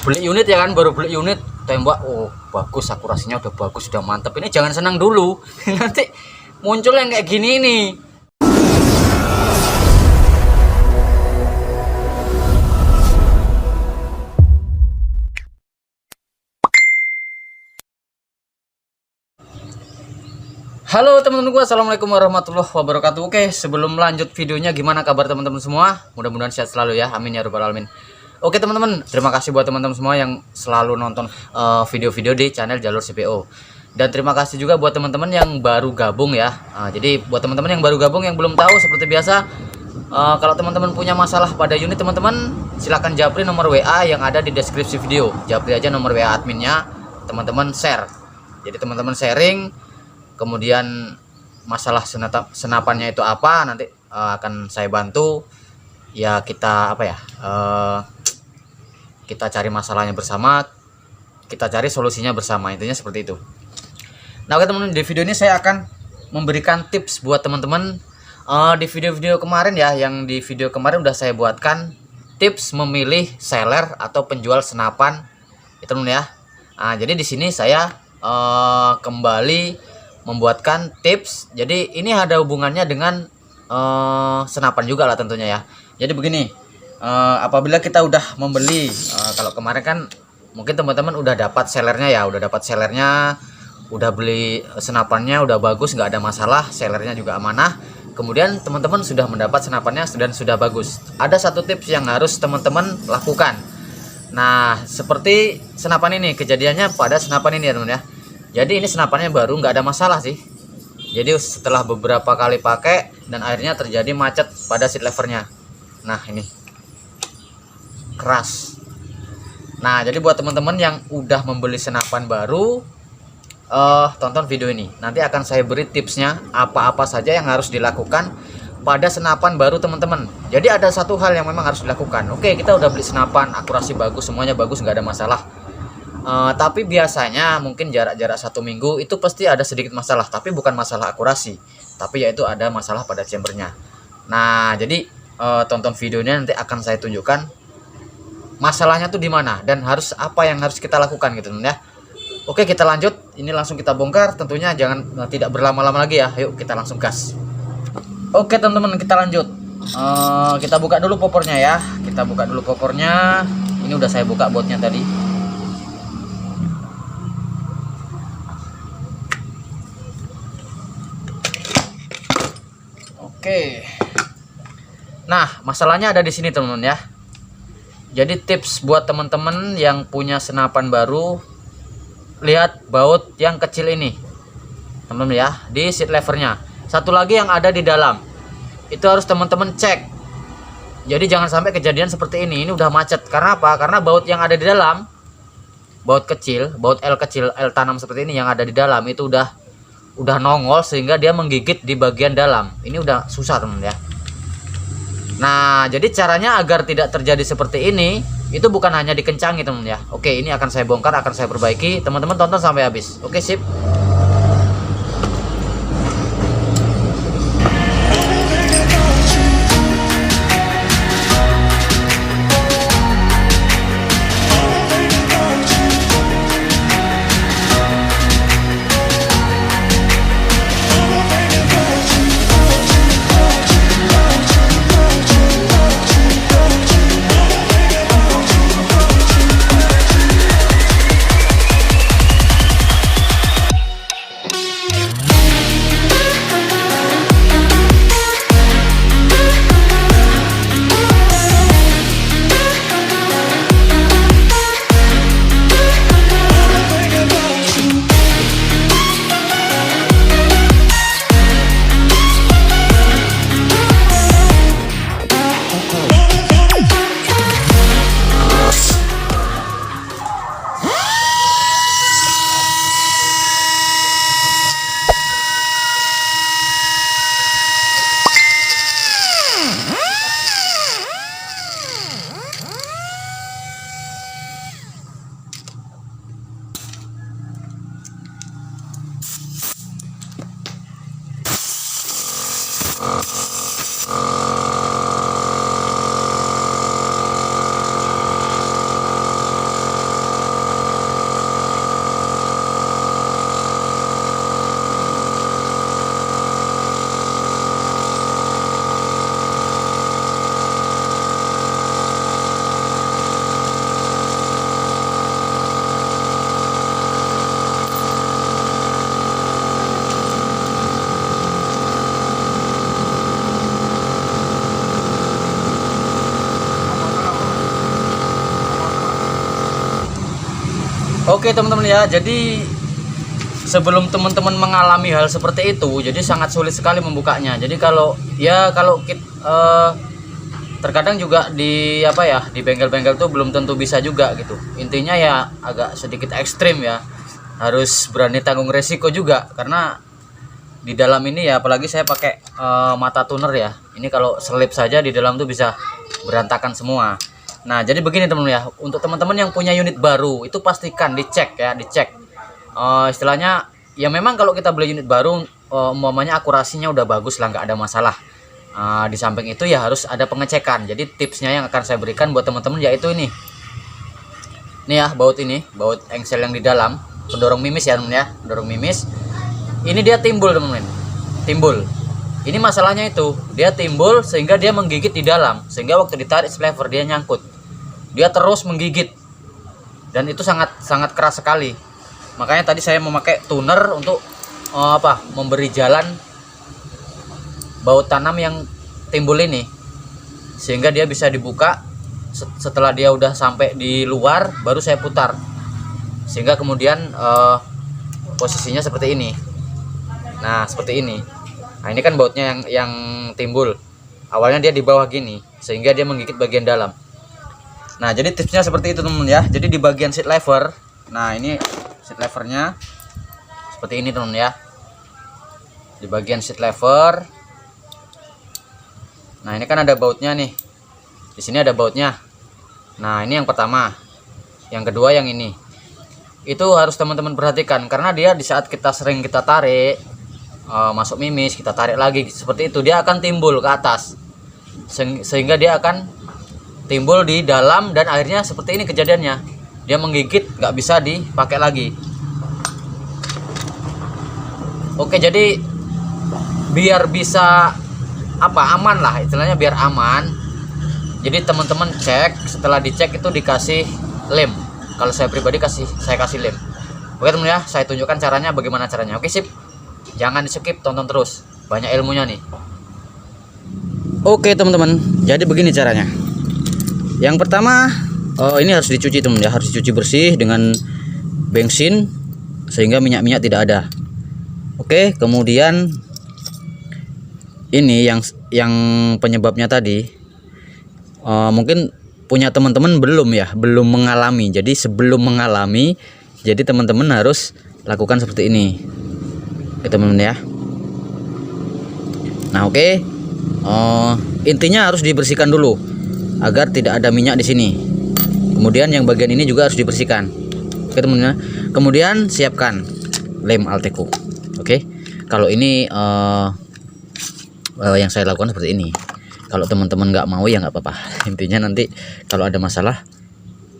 beli unit ya kan, baru beli unit tembak, oh bagus, akurasinya udah bagus, udah mantep. Ini jangan senang dulu nanti muncul yang kayak gini nih. Halo teman-teman gua, assalamualaikum warahmatullahi wabarakatuh. Oke, sebelum lanjut videonya, gimana kabar teman-teman semua? Mudah-mudahan sehat selalu ya, amin ya rabbal alamin. Oke teman-teman, terima kasih buat teman-teman semua yang selalu nonton video-video di channel Jalur CPO. Dan terima kasih juga buat teman-teman yang baru gabung ya. Jadi buat teman-teman yang baru gabung yang belum tahu, seperti biasa, kalau teman-teman punya masalah pada unit teman-teman, silahkan japri nomor WA yang ada di deskripsi video. Japri aja nomor WA adminnya, teman-teman share. Jadi teman-teman sharing, kemudian masalah senapannya itu apa, nanti akan saya bantu ya. Kita kita cari masalahnya bersama, kita cari solusinya bersama, intinya seperti itu. Nah oke teman-teman, di video ini saya akan memberikan tips buat teman-teman. Di video-video kemarin ya, yang di video kemarin udah saya buatkan tips memilih seller atau penjual senapan ya teman ya. Jadi di sini saya kembali membuatkan tips. Jadi ini ada hubungannya dengan senapan juga lah tentunya ya. Jadi begini, apabila kita udah membeli, kalau kemarin kan mungkin teman-teman udah dapat sellernya ya, udah beli senapannya, udah bagus, nggak ada masalah, sellernya juga amanah. Kemudian teman-teman sudah mendapat senapannya dan sudah bagus. Ada satu tips yang harus teman-teman lakukan. Nah seperti senapan ini, kejadiannya pada senapan ini ya teman ya. Jadi ini senapannya baru, nggak ada masalah sih. Jadi setelah beberapa kali pakai dan akhirnya terjadi macet pada seat levernya. Nah ini keras. Nah jadi buat teman-teman yang udah membeli senapan baru, tonton video ini. Nanti akan saya beri tipsnya apa-apa saja yang harus dilakukan pada senapan baru teman-teman. Jadi ada satu hal yang memang harus dilakukan. Oke, kita udah beli senapan, akurasi bagus, semuanya bagus, nggak ada masalah. Tapi biasanya mungkin jarak-jarak 1 minggu itu pasti ada sedikit masalah, tapi bukan masalah akurasi, tapi yaitu ada masalah pada chambernya. Nah jadi tonton videonya, nanti akan saya tunjukkan masalahnya tuh di mana dan harus apa yang harus kita lakukan gitu ya. Oke kita lanjut, ini langsung kita bongkar, tentunya jangan tidak berlama-lama lagi ya. Yuk kita langsung gas. Oke teman-teman, kita lanjut. Kita buka dulu popornya ya. Kita buka dulu popornya. Ini udah saya buka botnya tadi. Oke. Nah, masalahnya ada di sini teman-teman ya. Jadi tips buat teman-teman yang punya senapan baru, lihat baut yang kecil ini teman-teman ya, di seat levernya. Satu lagi yang ada di dalam, itu harus teman-teman cek. Jadi jangan sampai kejadian seperti ini udah macet. Karena apa? Karena baut yang ada di dalam, baut kecil, baut L kecil, L tanam seperti ini yang ada di dalam itu udah nongol sehingga dia menggigit di bagian dalam. Ini udah susah teman ya. Nah jadi caranya agar tidak terjadi seperti ini, itu bukan hanya dikencangi teman ya. Oke, ini akan saya bongkar, akan saya perbaiki. Teman-teman tonton sampai habis. Oke, sip. Oke teman-teman ya, jadi sebelum teman-teman mengalami hal seperti itu, jadi sangat sulit sekali membukanya. Jadi kalau kita terkadang juga di di bengkel-bengkel tuh belum tentu bisa juga gitu. Intinya ya agak sedikit ekstrim ya, harus berani tanggung resiko juga, karena di dalam ini ya, apalagi saya pakai mata tuner ya, ini kalau selip saja di dalam tuh bisa berantakan semua. Nah jadi begini teman-teman ya, untuk teman-teman yang punya unit baru itu pastikan dicek ya, istilahnya ya, memang kalau kita beli unit baru umpamanya akurasinya udah bagus lah, nggak ada masalah. Di samping itu ya harus ada pengecekan. Jadi tipsnya yang akan saya berikan buat teman-teman yaitu ini ya, baut engsel yang di dalam pendorong mimis ya teman ya, pendorong mimis ini dia timbul teman-teman, timbul. Ini masalahnya itu dia timbul sehingga dia menggigit di dalam, sehingga waktu ditarik slever dia nyangkut, dia terus menggigit, dan itu sangat keras sekali. Makanya tadi saya memakai tuner untuk memberi jalan baut tanam yang timbul ini, sehingga dia bisa dibuka. Setelah dia udah sampai di luar baru saya putar, sehingga kemudian posisinya seperti ini. Nah seperti ini. Nah ini kan bautnya yang timbul, awalnya dia di bawah gini sehingga dia menggigit bagian dalam. Nah jadi tipsnya seperti itu teman-teman ya. Jadi di bagian seat lever, nah ini seat levernya seperti ini teman-teman ya, di bagian seat lever. Nah ini kan ada bautnya nih, di sini ada bautnya. Nah ini yang pertama, yang kedua yang ini, itu harus teman-teman perhatikan, karena dia di saat kita tarik masuk mimis, kita tarik lagi seperti itu, dia akan timbul ke atas, sehingga dia akan timbul di dalam, dan akhirnya seperti ini kejadiannya, dia menggigit, nggak bisa dipakai lagi. Oke, jadi biar bisa aman lah istilahnya, biar aman, jadi teman-teman cek, setelah dicek itu dikasih lem. Kalau saya pribadi saya kasih lem. Oke teman ya, saya tunjukkan caranya, bagaimana caranya. Oke sip, jangan di skip, tonton terus, banyak ilmunya nih. Oke teman-teman, jadi begini caranya. Yang pertama, ini harus dicuci teman ya, harus dicuci bersih dengan bensin sehingga minyak-minyak tidak ada. Oke, kemudian ini yang penyebabnya tadi mungkin punya teman-teman belum mengalami. Jadi sebelum mengalami, jadi teman-teman harus lakukan seperti ini, teman-teman ya. Nah oke, intinya harus dibersihkan dulu agar tidak ada minyak di sini. Kemudian yang bagian ini juga harus dibersihkan. Oke teman-teman. Kemudian siapkan lem Alteco. Oke, kalau ini yang saya lakukan seperti ini. Kalau teman-teman nggak mau ya nggak apa-apa. Intinya nanti kalau ada masalah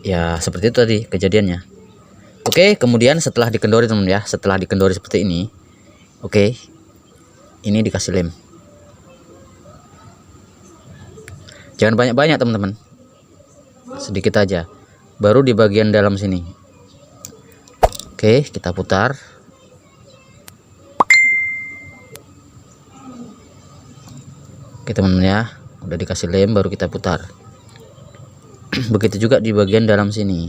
ya seperti itu tadi kejadiannya. Oke, kemudian setelah dikendori teman ya, setelah dikendori seperti ini, oke, ini dikasih lem. Jangan banyak-banyak teman-teman, sedikit aja, baru di bagian dalam sini. Oke, kita putar. Oke teman-teman ya, udah dikasih lem baru kita putar. Begitu juga di bagian dalam sini.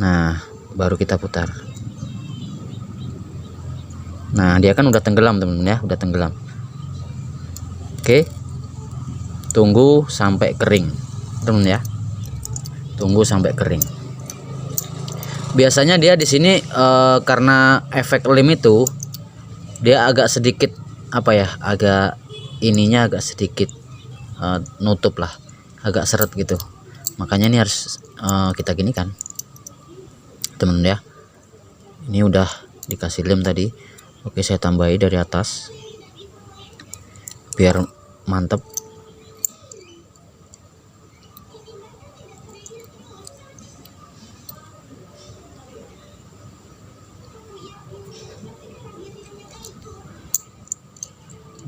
Nah baru kita putar. Nah dia kan udah tenggelam teman-teman ya, udah tenggelam. Oke, tunggu sampai kering teman-teman ya, tunggu sampai kering. Biasanya dia di sini karena efek lem itu dia agak sedikit agak ininya agak sedikit nutup lah, agak seret gitu. Makanya ini harus kita gini kan temen ya. Ini udah dikasih lem tadi. Oke, saya tambahi dari atas biar mantep.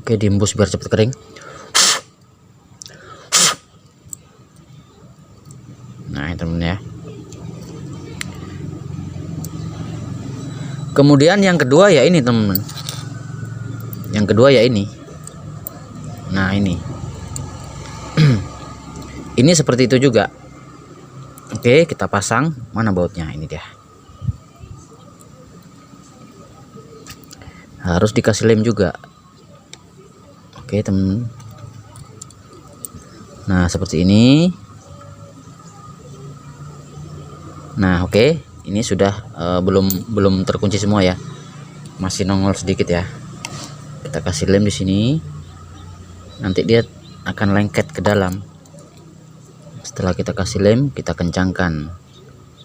Oke, diembus biar cepet kering. Nah temen ya. Kemudian yang kedua ya ini temen, yang kedua ya ini. Nah ini ini seperti itu juga. Oke, kita pasang. Mana bautnya? Ini dia. Harus dikasih lem juga. Oke teman. Nah seperti ini. Nah oke, ini sudah belum terkunci semua ya, masih nongol sedikit ya. Kita kasih lem di sini, nanti dia akan lengket ke dalam. Setelah kita kasih lem, kita kencangkan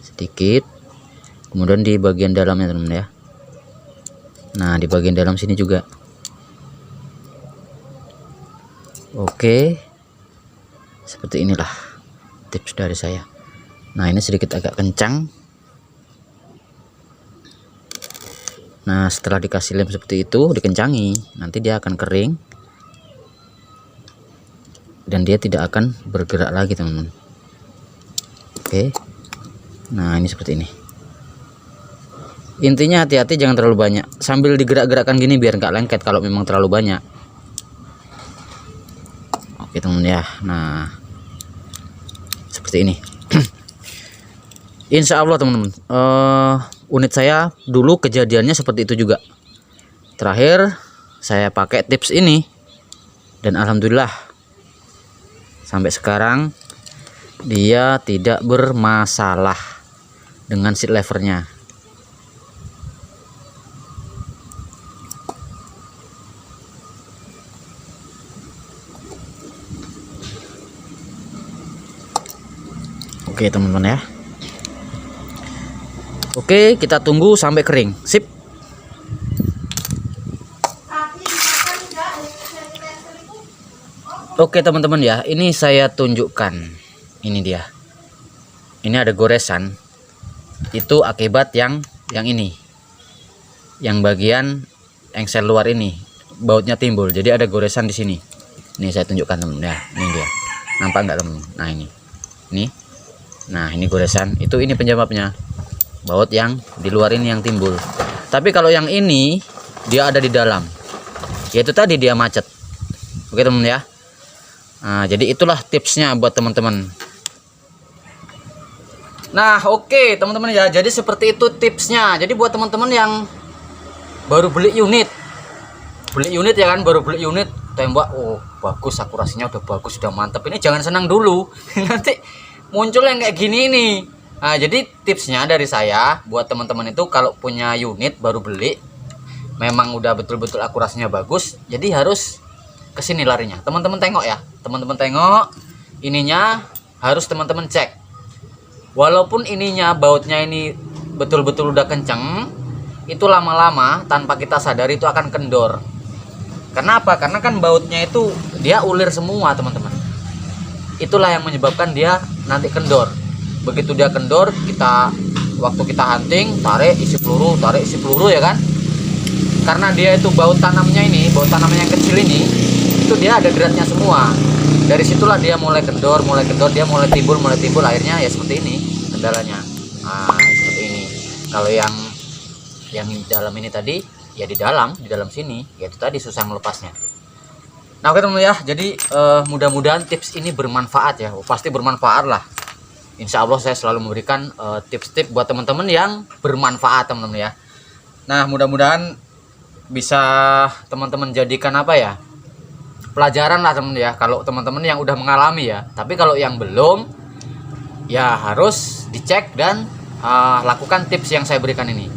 sedikit, kemudian di bagian dalamnya teman ya. Nah di bagian dalam sini juga. Oke, seperti inilah tips dari saya. Nah ini sedikit agak kencang. Nah setelah dikasih lem seperti itu, dikencangi, nanti dia akan kering dan dia tidak akan bergerak lagi teman-teman. Oke, nah ini seperti ini. Intinya hati-hati jangan terlalu banyak, sambil digerak-gerakkan gini biar nggak lengket kalau memang terlalu banyak. Oke teman ya, nah seperti ini. Insya Allah teman-teman, unit saya dulu kejadiannya seperti itu juga. Terakhir saya pakai tips ini dan alhamdulillah sampai sekarang dia tidak bermasalah dengan seat levernya. Oke teman-teman ya. Oke, kita tunggu sampai kering. Sip. Oke teman-teman ya, ini saya tunjukkan. Ini dia. Ini ada goresan. Itu akibat yang ini. Yang bagian engsel luar ini, bautnya timbul. Jadi ada goresan di sini. Ini saya tunjukkan teman-teman ya. Ini dia. Nampak nggak teman-teman? Nah ini. Ini. Nah ini goresan, itu ini penyebabnya, baut yang di luar ini yang timbul. Tapi kalau yang ini dia ada di dalam, yaitu tadi dia macet. Oke teman ya. Nah jadi itulah tipsnya buat teman-teman. Nah oke teman-teman ya, jadi seperti itu tipsnya. Jadi buat teman-teman yang baru beli unit ya kan, baru beli unit, tembak, oh bagus, akurasinya udah bagus, udah mantap, ini jangan senang dulu. Nanti muncul yang kayak gini nih. Nah jadi tipsnya dari saya buat teman-teman itu, kalau punya unit baru beli, memang udah betul-betul akurasinya bagus, jadi harus kesini larinya. Teman-teman tengok ya, teman-teman tengok ininya, harus teman-teman cek. Walaupun ininya bautnya ini betul-betul udah kenceng, itu lama-lama tanpa kita sadari itu akan kendor. Kenapa? Karena kan bautnya itu dia ulir semua teman-teman. Itulah yang menyebabkan dia nanti kendor. Begitu dia kendor, waktu kita hunting, tarik isi peluru ya kan. Karena dia itu baut tanamnya yang kecil ini, itu dia ada geratnya semua. Dari situlah dia mulai kendor, dia mulai timbul, akhirnya ya seperti ini kendalanya. Nah seperti ini. Kalau yang di dalam ini tadi, ya di dalam sini, yaitu tadi susah melepasnya. Nah oke teman ya, jadi mudah-mudahan tips ini bermanfaat ya. Pasti bermanfaat lah. Insya Allah saya selalu memberikan tips-tips buat teman-teman yang bermanfaat teman-teman ya. Nah mudah-mudahan bisa teman-teman jadikan apa ya, pelajaran lah teman ya. Kalau teman-teman yang udah mengalami ya, tapi kalau yang belum ya harus dicek dan lakukan tips yang saya berikan ini.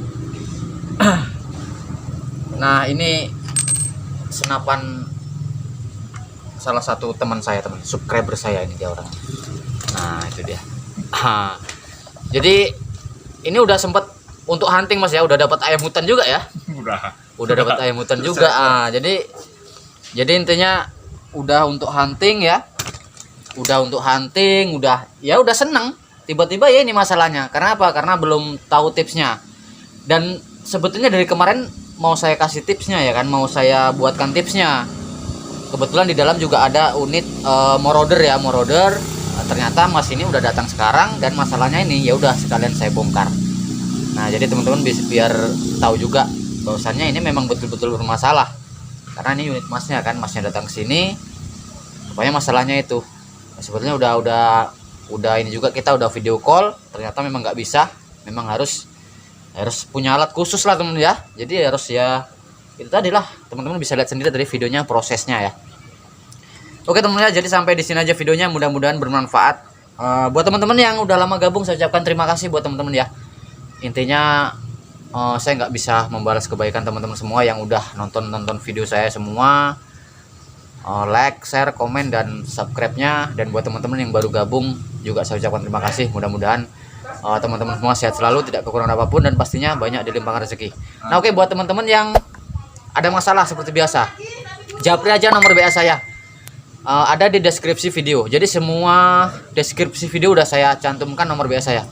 Nah ini senapan salah satu teman saya, subscriber saya ini dia orang. Nah itu dia. Jadi ini udah sempet untuk hunting mas ya, udah dapat ayam hutan juga ya. Udah dapat ayam hutan juga. Jadi intinya udah untuk hunting ya. Udah seneng. Tiba-tiba ya ini masalahnya. Karena apa? Karena belum tahu tipsnya. Dan sebetulnya dari kemarin mau saya kasih tipsnya ya kan, mau saya buatkan tipsnya. Kebetulan di dalam juga ada unit Moroder. Ternyata mas ini udah datang sekarang dan masalahnya ini ya udah sekalian saya bongkar. Nah jadi teman-teman biar tahu juga bahwasannya ini memang betul-betul bermasalah. Karena ini unit masnya kan, masnya datang ke sini, rupanya masalahnya itu sebetulnya udah udah ini juga kita udah video call, ternyata memang nggak bisa, memang harus punya alat khusus lah teman ya. Jadi harus ya itu tadi lah, teman-teman bisa lihat sendiri dari videonya prosesnya ya. Oke teman ya, jadi sampai di sini aja videonya, mudah-mudahan bermanfaat. Buat teman-teman yang udah lama gabung, saya ucapkan terima kasih buat teman-teman ya. Intinya saya nggak bisa membalas kebaikan teman-teman semua yang udah nonton video saya semua. Like, share, komen, dan subscribe-nya. Dan buat teman-teman yang baru gabung juga saya ucapkan terima kasih. Mudah-mudahan teman-teman semua sehat selalu, tidak kekurangan apapun, dan pastinya banyak dilimpahkan rezeki. Nah oke, buat teman-teman yang ada masalah seperti biasa, japri aja nomor WA saya, ada di deskripsi video. Jadi semua deskripsi video udah saya cantumkan nomor WA saya.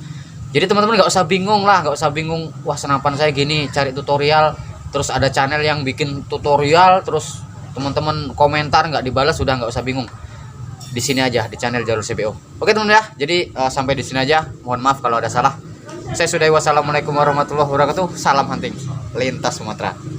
Jadi teman-teman nggak usah bingung lah, nggak usah bingung, wah senapan saya gini cari tutorial, terus ada channel yang bikin tutorial, terus teman-teman komentar nggak dibalas, sudah nggak usah bingung. Di sini aja di channel Jalur CBO. Oke teman-teman ya, jadi sampai di sini aja. Mohon maaf kalau ada salah. Saya sudahi, wassalamualaikum warahmatullahi wabarakatuh. Salam hunting lintas Sumatera.